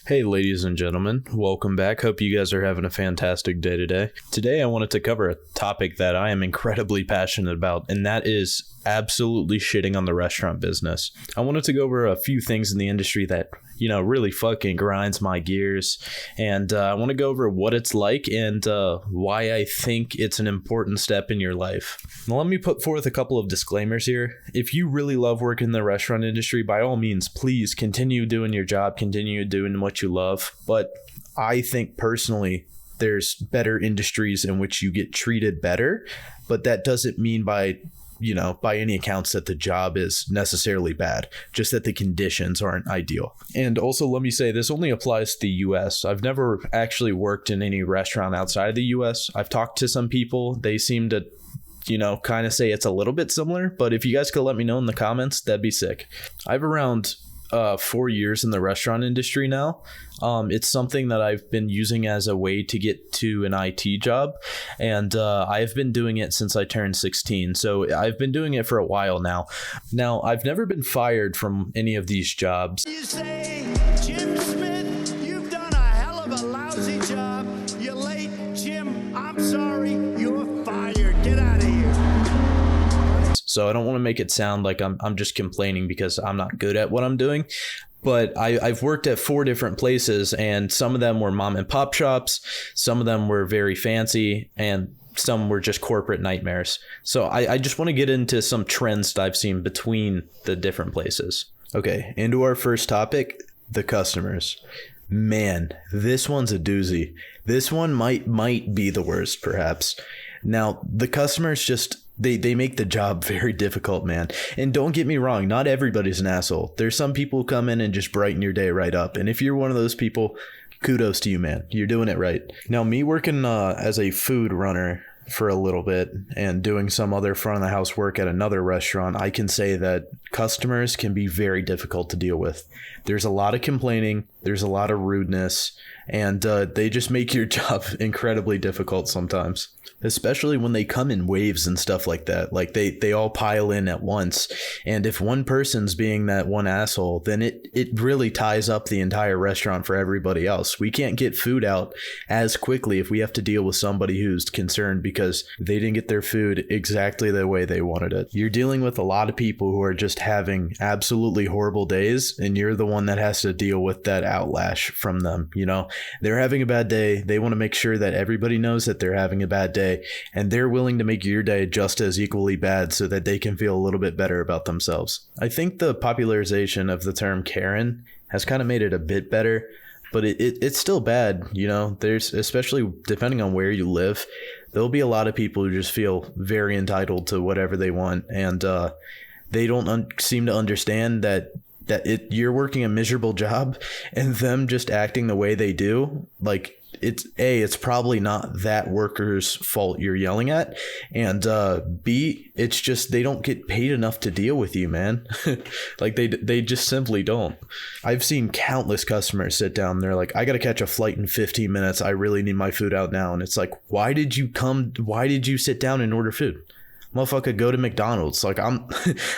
Hey ladies and gentlemen, welcome back. Hope you guys are having a fantastic day today. Today I wanted to cover a topic that I am incredibly passionate about, and that is absolutely shitting on the restaurant business. I wanted to go over a few things in the industry that, really fucking grinds my gears, and I want to go over what it's like and why I think it's an important step in your life. Now, let me put forth a couple of disclaimers here. If you really love working in the restaurant industry, by all means, please continue doing your job, continue doing what you love. But I think personally, there's better industries in which you get treated better, but that doesn't mean by any accounts that the job is necessarily bad, just that the conditions aren't ideal. And also, let me say, this only applies to the US. I've never actually worked in any restaurant outside of the US. I've talked to some people. They seem to kind of say it's a little bit similar, but if you guys could let me know in the comments, that'd be sick. I have around 4 years in the restaurant industry now. It's something that I've been using as a way to get to an IT job, and I've been doing it since I turned 16. So I've been doing it for a while now. Now, I've never been fired from any of these jobs. You say, Jim Smith, you've done a hell of a lousy job. You're late, Jim. I'm sorry. You're fired. Get out of here. So I don't want to make it sound like I'm just complaining because I'm not good at what I'm doing. But I've worked at 4 different places, and some of them were mom and pop shops. Some of them were very fancy, and some were just corporate nightmares. So I just want to get into some trends that I've seen between the different places. Okay, into our first topic, the customers. Man, this one's a doozy. This one might be the worst, perhaps. Now, the customers just... They make the job very difficult, man. And don't get me wrong, not everybody's an asshole. There's some people who come in and just brighten your day right up. And if you're one of those people, kudos to you, man. You're doing it right. Now, me working as a food runner for a little bit and doing some other front of the house work at another restaurant, I can say that customers can be very difficult to deal with. There's a lot of complaining. There's a lot of rudeness. And they just make your job incredibly difficult sometimes. Especially when they come in waves and stuff like that. Like they all pile in at once. And if one person's being that one asshole, then it really ties up the entire restaurant for everybody else. We can't get food out as quickly if we have to deal with somebody who's concerned because they didn't get their food exactly the way they wanted it. You're dealing with a lot of people who are just having absolutely horrible days, and you're the one that has to deal with that outlash from them. They're having a bad day. They want to make sure that everybody knows that they're having a bad day, and they're willing to make your day just as equally bad so that they can feel a little bit better about themselves. I think the popularization of the term Karen has kind of made it a bit better, but it's still bad. There's, especially depending on where you live, there'll be a lot of people who just feel very entitled to whatever they want, and they don't seem to understand that you're working a miserable job, and them just acting the way they do, like, it's probably not that worker's fault you're yelling at, and B, it's just they don't get paid enough to deal with you, man. Like they just simply don't. I've seen countless customers sit down, they're like, I gotta catch a flight in 15 minutes, I really need my food out now. And it's like, why did you sit down and order food? Motherfucker, go to McDonald's. Like, I'm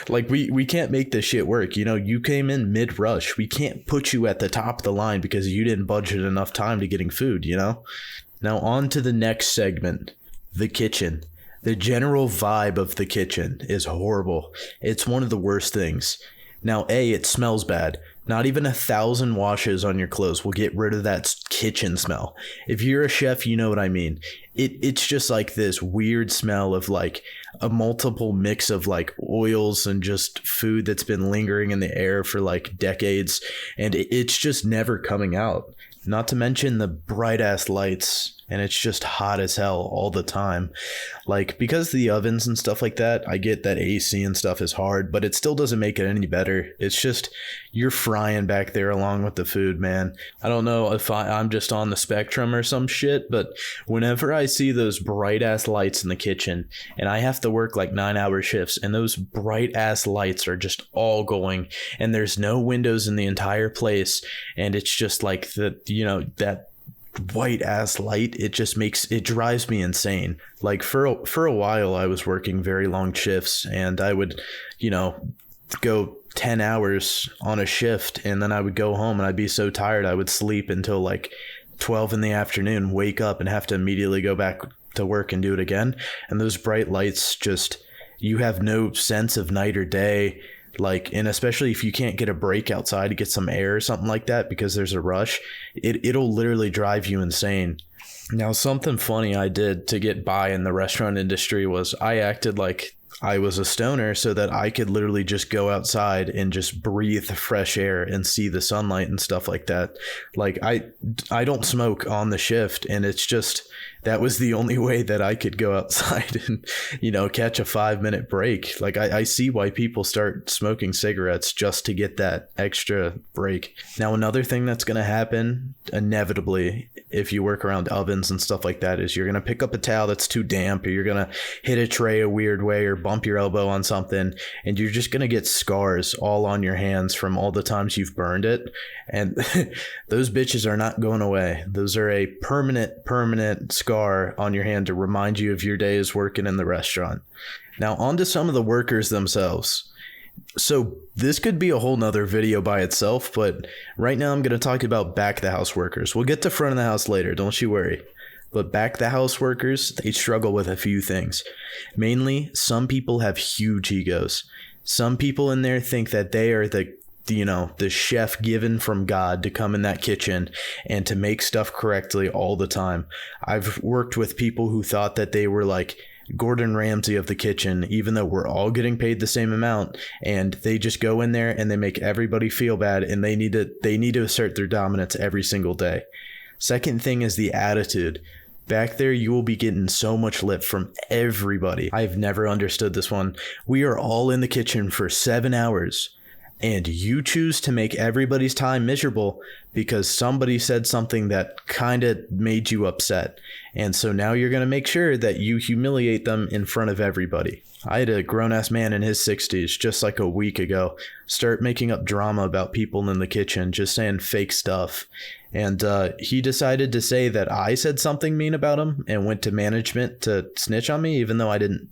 like, we can't make this shit work. You came in mid rush. We can't put you at the top of the line because you didn't budget enough time to getting food, Now on to the next segment, the kitchen. The general vibe of the kitchen is horrible. It's one of the worst things. Now, it smells bad. Not even 1,000 washes on your clothes will get rid of that kitchen smell. If you're a chef, you know what I mean. It's just like this weird smell of like a multiple mix of like oils and just food that's been lingering in the air for like decades. And it's just never coming out. Not to mention the bright ass lights, and it's just hot as hell all the time. Like, because of the ovens and stuff like that, I get that AC and stuff is hard, but it still doesn't make it any better. It's just, you're frying back there along with the food, man. I don't know if I'm just on the spectrum or some shit, but whenever I see those bright ass lights in the kitchen, and I have to work like 9-hour shifts, and those bright ass lights are just all going, and there's no windows in the entire place, and it's just like that white ass light, it drives me insane. Like for a while I was working very long shifts, and I would go 10 hours on a shift, and then I would go home and I'd be so tired I would sleep until like 12 in the afternoon, wake up and have to immediately go back to work and do it again. And those bright lights, just, you have no sense of night or day. Like, and especially if you can't get a break outside to get some air or something like that because there's a rush, it'll literally drive you insane. Now, something funny I did to get by in the restaurant industry was I acted like I was a stoner so that I could literally just go outside and just breathe fresh air and see the sunlight and stuff like that. Like, I don't smoke on the shift, and it's just, that was the only way that I could go outside and, you know, catch a 5-minute break. Like, I see why people start smoking cigarettes just to get that extra break. Now, another thing that's going to happen inevitably if you work around ovens and stuff like that is you're going to pick up a towel that's too damp, or you're going to hit a tray a weird way, or bump your elbow on something, and you're just going to get scars all on your hands from all the times you've burned it. And those bitches are not going away. Those are a permanent scar on your hand to remind you of your days working in the restaurant. Now, on to some of the workers themselves. So this could be a whole nother video by itself, but right now I'm going to talk about back of the house workers. We'll get to front of the house later, don't you worry. But back of the house workers, they struggle with a few things. Mainly, some people have huge egos. Some people in there think that they are the chef given from God to come in that kitchen and to make stuff correctly all the time. I've worked with people who thought that they were like Gordon Ramsay of the kitchen, even though we're all getting paid the same amount, and they just go in there and they make everybody feel bad, and they need to assert their dominance every single day. Second thing is the attitude. Back there, you will be getting so much lip from everybody. I've never understood this one. We are all in the kitchen for 7 hours, and you choose to make everybody's time miserable because somebody said something that kind of made you upset. And so now you're going to make sure that you humiliate them in front of everybody. I had a grown-ass man in his 60s just like a week ago start making up drama about people in the kitchen, just saying fake stuff. And he decided to say that I said something mean about him and went to management to snitch on me, even though I didn't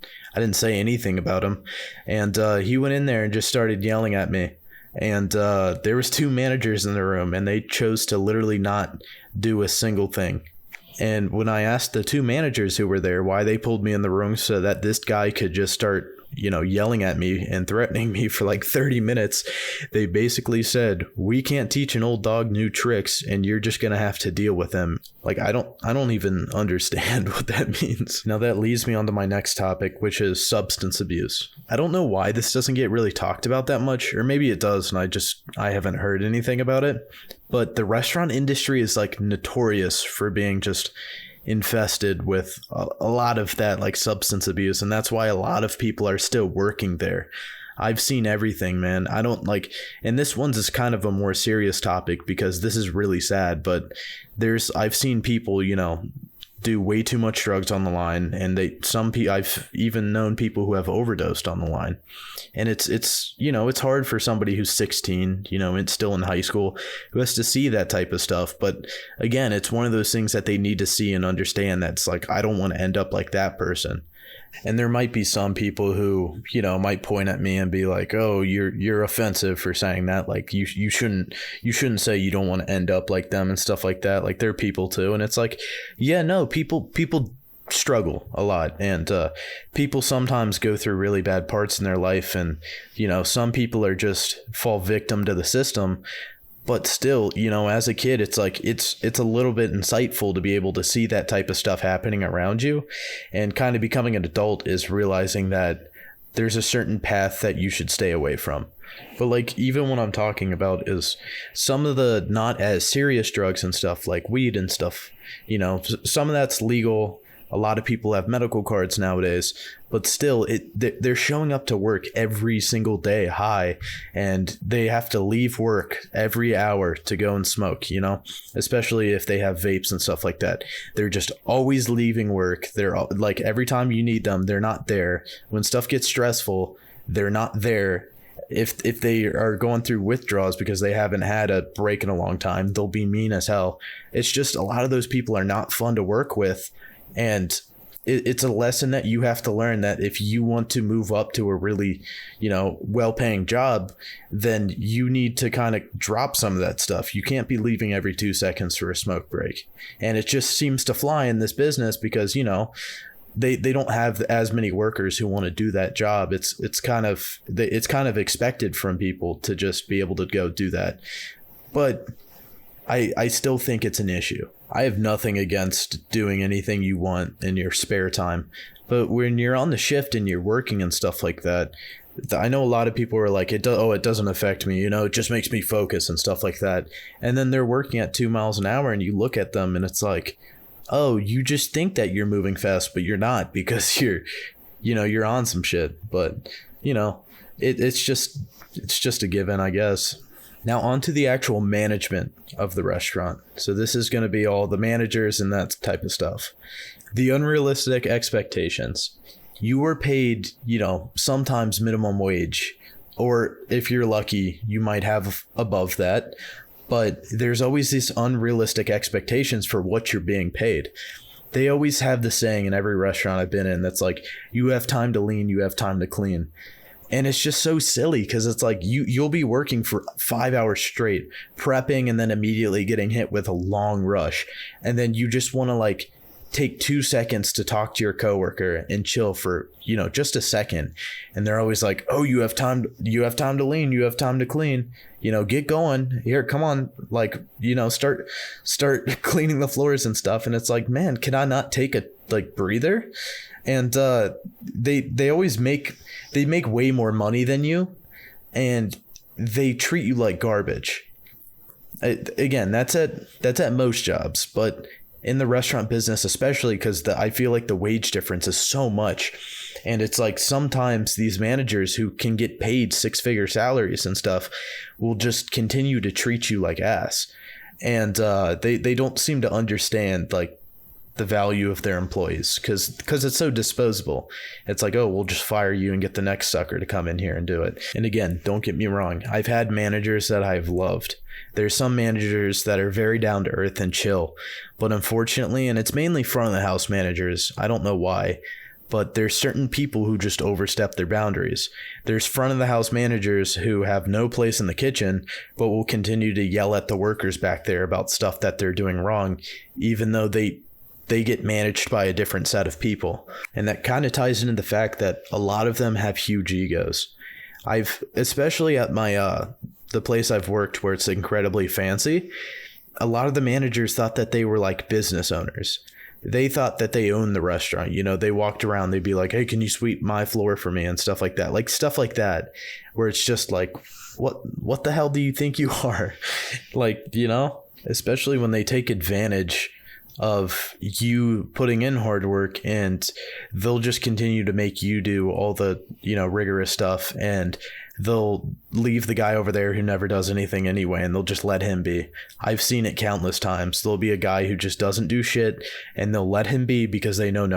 say anything about him. And he went in there and just started yelling at me. And there was 2 managers in the room, and they chose to literally not do a single thing. And when I asked the 2 managers who were there why they pulled me in the room so that this guy could just start, yelling at me and threatening me for like 30 minutes, they basically said, we can't teach an old dog new tricks, and you're just going to have to deal with them. Like, I don't even understand what that means. Now that leads me on to my next topic, which is substance abuse. I don't know why this doesn't get really talked about that much, or maybe it does and I haven't heard anything about it. But the restaurant industry is like notorious for being just infested with a lot of that like substance abuse, and that's why a lot of people are still working there. I've seen everything, man. I don't like, and this one's is kind of a more serious topic because this is really sad, but I've seen people, do way too much drugs on the line, and I've even known people who have overdosed on the line. And it's hard for somebody who's 16, and still in high school, who has to see that type of stuff. But again, it's one of those things that they need to see and understand. That's like, I don't want to end up like that person. And there might be some people who, might point at me and be like, oh, you're offensive for saying that. Like, you shouldn't say you don't want to end up like them and stuff like that. Like, they're people too. And it's like, yeah, no, people struggle a lot, and people sometimes go through really bad parts in their life. And, some people are just fall victim to the system. But still, as a kid, it's like it's a little bit insightful to be able to see that type of stuff happening around you. And kind of becoming an adult is realizing that there's a certain path that you should stay away from. But like, even what I'm talking about is some of the not as serious drugs and stuff like weed and stuff, some of that's legal. A lot of people have medical cards nowadays, but still they're showing up to work every single day high, and they have to leave work every hour to go and smoke, especially if they have vapes and stuff like that. They're just always leaving work. They're like, every time you need them, they're not there. When stuff gets stressful, they're not there. If they are going through withdrawals because they haven't had a break in a long time, they'll be mean as hell. It's just, a lot of those people are not fun to work with. And it's a lesson that you have to learn, that if you want to move up to a really, well-paying job, then you need to kind of drop some of that stuff. You can't be leaving every 2 seconds for a smoke break. And it just seems to fly in this business because, they don't have as many workers who want to do that job. It's kind of expected from people to just be able to go do that. But I still think it's an issue. I have nothing against doing anything you want in your spare time, but when you're on the shift and you're working and stuff like that, I know a lot of people are like, it doesn't affect me, it just makes me focus and stuff like that. And then they're working at 2 miles an hour and you look at them and it's like, oh, you just think that you're moving fast, but you're not, because you're on some shit. But it's just a given, I guess. Now on to the actual management of the restaurant. So this is going to be all the managers and that type of stuff. The unrealistic expectations. You are paid, sometimes minimum wage, or if you're lucky, you might have above that. But there's always these unrealistic expectations for what you're being paid. They always have the saying in every restaurant I've been in that's like, you have time to lean, you have time to clean. And it's just so silly because it's like you'll be working for 5 hours straight, prepping, and then immediately getting hit with a long rush. And then you just want to like take 2 seconds to talk to your coworker and chill for, just a second. And they're always like, oh, you have time to lean, you have time to clean, get going here. Come on. Like, start cleaning the floors and stuff. And it's like, man, can I not take a breather? And they always make way more money than you, and they treat you like garbage. Again, that's at most jobs, but in the restaurant business, especially because I feel like the wage difference is so much. And it's like sometimes these managers who can get paid 6-figure salaries and stuff will just continue to treat you like ass. And they don't seem to understand like the value of their employees because it's so disposable. It's like, oh, we'll just fire you and get the next sucker to come in here and do it. And again, don't get me wrong, I've had managers that I've loved. There's some managers that are very down to earth and chill, but unfortunately, and it's mainly front of the house managers, I don't know why, but there's certain people who just overstep their boundaries. There's front of the house managers who have no place in the kitchen, but will continue to yell at the workers back there about stuff that they're doing wrong, even though they get managed by a different set of people. And that kind of ties into the fact that a lot of them have huge egos. Especially at my, the place I've worked where it's incredibly fancy, a lot of the managers thought that they were like business owners. They thought that they owned the restaurant. They walked around, they'd be like, hey, can you sweep my floor for me? And stuff like that. Like stuff like that, where it's just like, what the hell do you think you are? Like, especially when they take advantage of you putting in hard work, and they'll just continue to make you do all the, rigorous stuff, and they'll leave the guy over there who never does anything anyway, and they'll just let him be. I've seen it countless times. There'll be a guy who just doesn't do shit, and they'll let him be because they know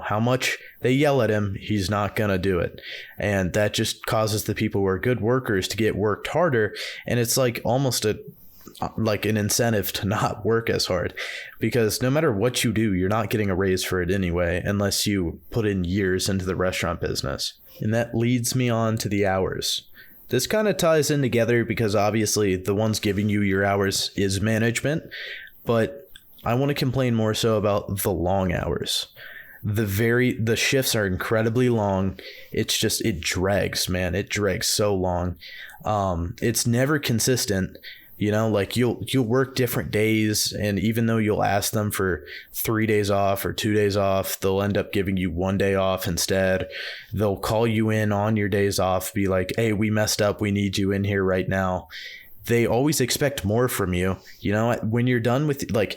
how much they yell at him, he's not gonna do it. And that just causes the people who are good workers to get worked harder, and it's like almost like an incentive to not work as hard, because no matter what you do, you're not getting a raise for it anyway, unless you put in years into the restaurant business. And that leads me on to the hours. This kind of ties in together because obviously the ones giving you your hours is management, but I want to complain more so about the long hours. The shifts are incredibly long. It drags, man. It drags so long. It's never consistent. Like you'll work different days, and even though you'll ask them for 3 days off or 2 days off, they'll end up giving you 1 day off instead. They'll call you in on your days off, be like, hey, we messed up, we need you in here right now. They always expect more from you. When you're done with, like,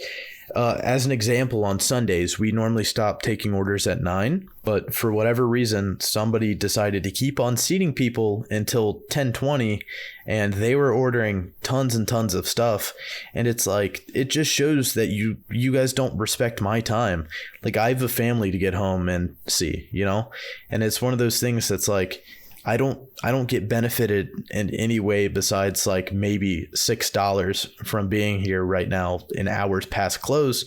as an example, on Sundays, we normally stop taking orders at 9, but for whatever reason, somebody decided to keep on seating people until 10:20, and they were ordering tons and tons of stuff. And it's like, it just shows that you guys don't respect my time. Like, I have a family to get home and see, and it's one of those things that's like, I don't get benefited in any way besides like maybe $6 from being here right now in hours past close.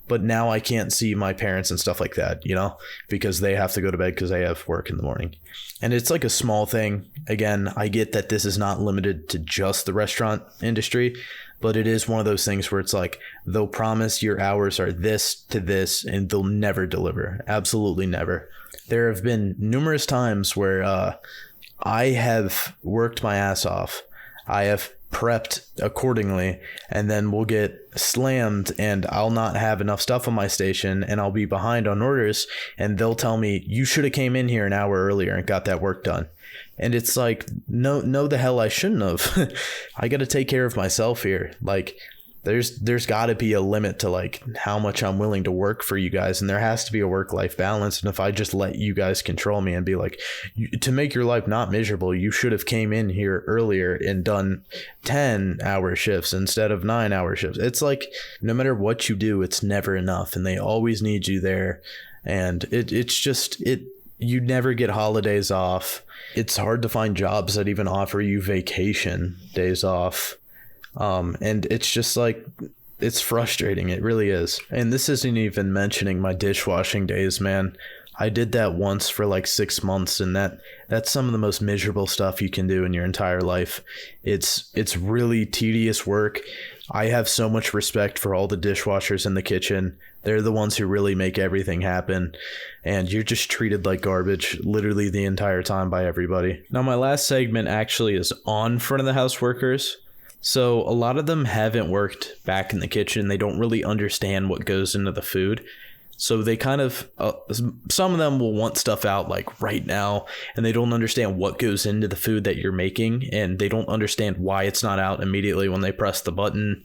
but now I can't see my parents and stuff like that, you know, because they have to go to bed because they have work in the morning. And it's like a small thing. Again, I get that this is not limited to just the restaurant industry, but it is one of those things where it's like they'll promise your hours are this to this and they'll never deliver. Absolutely never. There have been numerous times where I have worked my ass off. I have prepped accordingly, and then we'll get slammed and I'll not have enough stuff on my station and I'll be behind on orders, and they'll tell me you should have came in here an hour earlier and got that work done. And it's like, no, the hell I shouldn't have. I got to take care of myself here. Like, there's got to be a limit to like how much I'm willing to work for you guys, and there has to be a work-life balance. And if I just let you guys control me and be like, to make your life not miserable, you should have came in here earlier and done 10-hour shifts instead of 9-hour shifts. It's like, no matter what you do, it's never enough, and they always need you there. And it's just you never get holidays off. It's hard to find jobs that even offer you vacation days off. And it's just like, it's frustrating. It really is. And this isn't even mentioning my dishwashing days, man. I did that once for like 6 months, and that's some of the most miserable stuff you can do in your entire life. It's really tedious work. I have so much respect for all the dishwashers in the kitchen. They're the ones who really make everything happen. And you're just treated like garbage literally the entire time by everybody. Now, my last segment actually is on front of the house workers. So a lot of them haven't worked back in the kitchen. They don't really understand what goes into the food. So they kind of, some of them will want stuff out like right now, and they don't understand what goes into the food that you're making, and they don't understand why it's not out immediately when they press the button.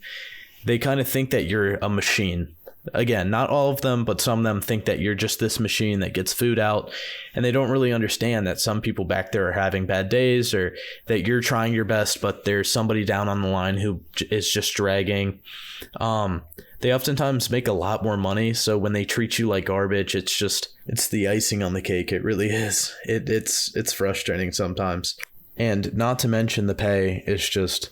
They kind of think that you're a machine. Again, not all of them, but some of them think that you're just this machine that gets food out, and they don't really understand that some people back there are having bad days, or that you're trying your best, but there's somebody down on the line who is just dragging. They oftentimes make a lot more money, so when they treat you like garbage, it's the icing on the cake. It really is. It's frustrating sometimes. And not to mention the pay is just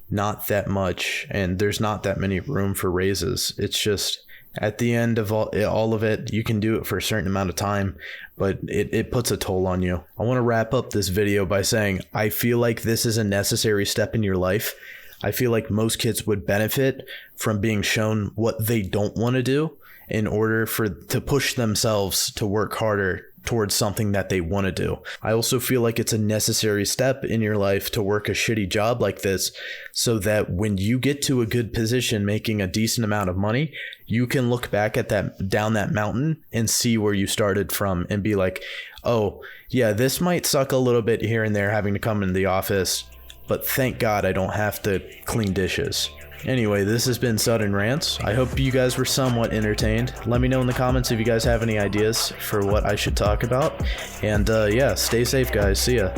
not that much, and there's not that many room for raises. It's just, at the end of all of it, you can do it for a certain amount of time, but it puts a toll on you. I want to wrap up this video by saying I feel like this is a necessary step in your life. I feel like most kids would benefit from being shown what they don't want to do in order to push themselves to work harder towards something that they want to do. I also feel like it's a necessary step in your life to work a shitty job like this, so that when you get to a good position making a decent amount of money, you can look back at down that mountain and see where you started from and be like, oh yeah, this might suck a little bit here and there having to come into the office, but thank God I don't have to clean dishes. Anyway, this has been Sudden Rants. I hope you guys were somewhat entertained. Let me know in the comments if you guys have any ideas for what I should talk about. And yeah, stay safe, guys. See ya.